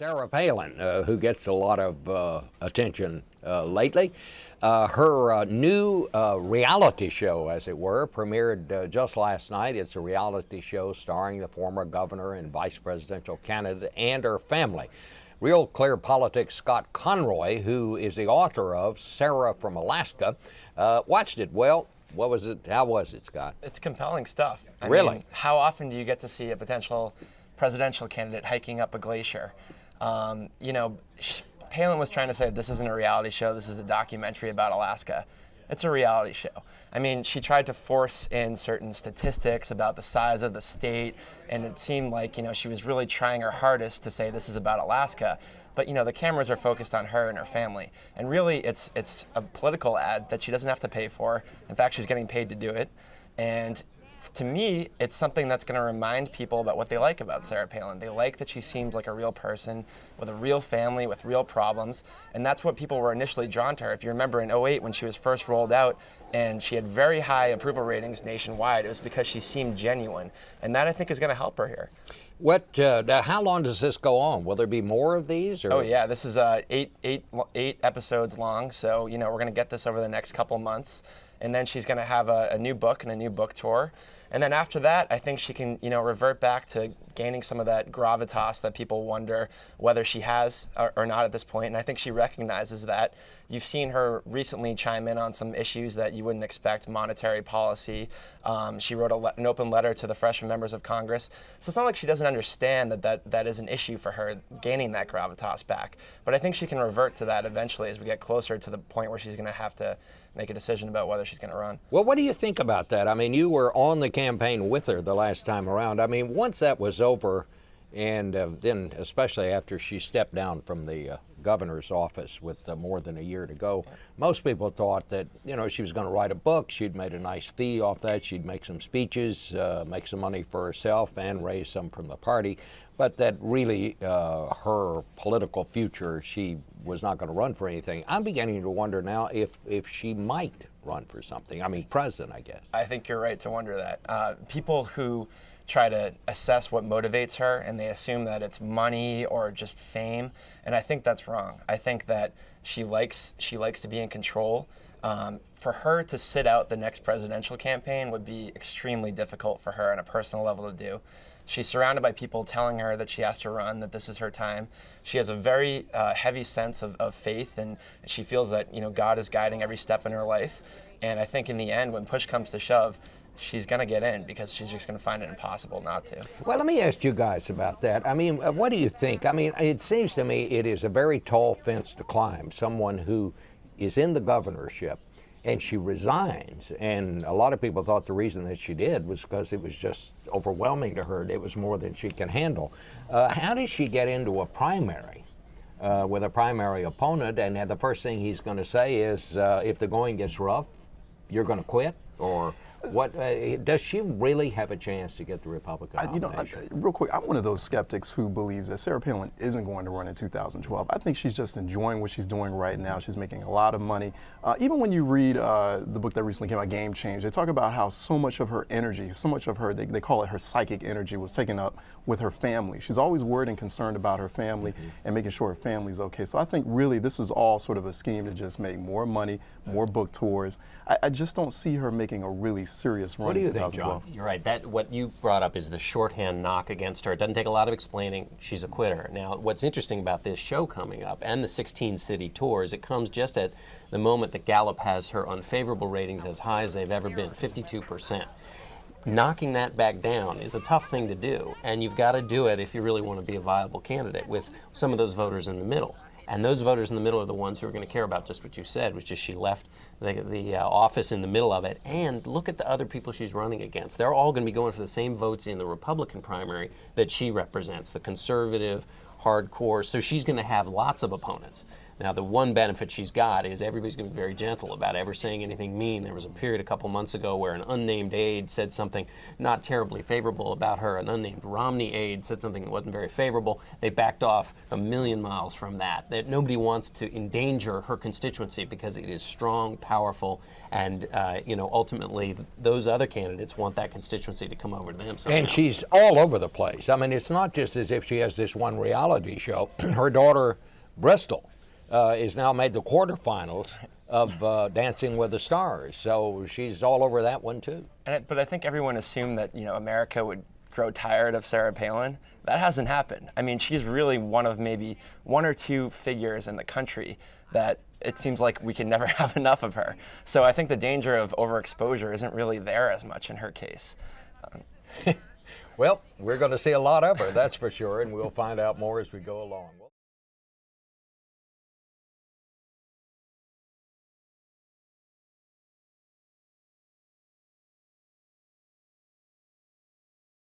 Sarah Palin, who gets a lot of attention lately. Her new reality show, as it were, premiered just last night. It's a reality show starring the former governor and vice presidential candidate and her family. Real Clear Politics Scott Conroy, who is the author of Sarah from Alaska, watched it. Well, what was it? How was it, Scott? It's compelling stuff. I Really? mean, how often do you get to see a potential presidential candidate hiking up a glacier? Palin was trying to say this isn't a reality show, this is a documentary about Alaska. It's a reality show. I mean, she tried to force in certain statistics about the size of the state, and it seemed like, she was really trying her hardest to say this is about Alaska. But, the cameras are focused on her and her family. And really, it's a political ad that she doesn't have to pay for. In fact, she's getting paid to do it. And to me, it's something that's going to remind people about what they like about Sarah Palin. They like that she seems like a real person with a real family, with real problems, and that's what people were initially drawn to her. If you remember in '08 when she was first rolled out and she had very high approval ratings nationwide, it was because she seemed genuine, and that I think is going to help her here. How long does this go on? Will there be more of these? Or? Oh yeah, this is eight episodes long, so we're going to get this over the next couple months. And then she's going to have a new book and a new book tour. And then after that, I think she can, revert back to gaining some of that gravitas that people wonder whether she has or not at this point. And I think she recognizes that. You've seen her recently chime in on some issues that you wouldn't expect, monetary policy. She wrote an open letter to the freshman members of Congress. So it's not like she doesn't understand that is an issue for her, gaining that gravitas back. But I think she can revert to that eventually as we get closer to the point where she's going to have to make a decision about whether she's going to run. Well, what do you think about that? I mean, you were on the campaign with her the last time around. I mean, once that was over, and then especially after she stepped down from the governor's office with more than a year to go, most people thought that, she was going to write a book, she'd made a nice fee off that, she'd make some speeches, make some money for herself and raise some from the party, but that really her political future, she was not going to run for anything. I'm beginning to wonder now if she might run for something. I mean, president, I guess. I think you're right to wonder that. People who try to assess what motivates her, and they assume that it's money or just fame, and I think that's wrong. I think that she likes to be in control. For her to sit out the next presidential campaign would be extremely difficult for her on a personal level to do. She's surrounded by people telling her that she has to run, that this is her time. She has a very heavy sense of faith, and she feels that God is guiding every step in her life. And I think in the end, when push comes to shove, she's going to get in because she's just going to find it impossible not to. Well, let me ask you guys about that. I mean, what do you think? I mean, it seems to me it is a very tall fence to climb. Someone who is in the governorship and she resigns, and a lot of people thought the reason that she did was because it was just overwhelming to her. It was more than she can handle. How does she get into a primary with a primary opponent, and the first thing he's going to say is, if the going gets rough, you're going to quit? Or what? Does she really have a chance to get the Republican nomination? Real quick, I'm one of those skeptics who believes that Sarah Palin isn't going to run in 2012. I think she's just enjoying what she's doing right now. She's making a lot of money. Even when you read the book that recently came out, Game Change, they talk about how so much of her energy, so much of her, they call it her psychic energy, was taken up with her family. She's always worried and concerned about her family and making sure her family's okay. So I think really this is all sort of a scheme to just make more money, more book tours. I just don't see her making a really serious run. What do you in think, John? You're right. What you brought up is the shorthand knock against her. It doesn't take a lot of explaining. She's a quitter. Now, what's interesting about this show coming up and the 16-city tour is it comes just at the moment that Gallup has her unfavorable ratings as high as they've ever been, 52%. Knocking that back down is a tough thing to do, and you've got to do it if you really want to be a viable candidate with some of those voters in the middle. And those voters in the middle are the ones who are going to care about just what you said, which is she left the office in the middle of it. And look at the other people she's running against. They're all going to be going for the same votes in the Republican primary that she represents, the conservative, hardcore. So she's going to have lots of opponents. Now, the one benefit she's got is everybody's going to be very gentle about ever saying anything mean. There was a period a couple months ago where an unnamed aide said something not terribly favorable about her. An unnamed Romney aide said something that wasn't very favorable. They backed off a million miles from that. That nobody wants to endanger her constituency because it is strong, powerful, and ultimately those other candidates want that constituency to come over to them somehow. And she's all over the place. I mean, it's not just as if she has this one reality show. Her daughter, Bristol, is now made the quarterfinals of Dancing with the Stars. So she's all over that one, too. But I think everyone assumed that, America would grow tired of Sarah Palin. That hasn't happened. I mean, she's really one of maybe one or two figures in the country that it seems like we can never have enough of her. So I think the danger of overexposure isn't really there as much in her case. Well, we're going to see a lot of her, that's for sure, and we'll find out more as we go along.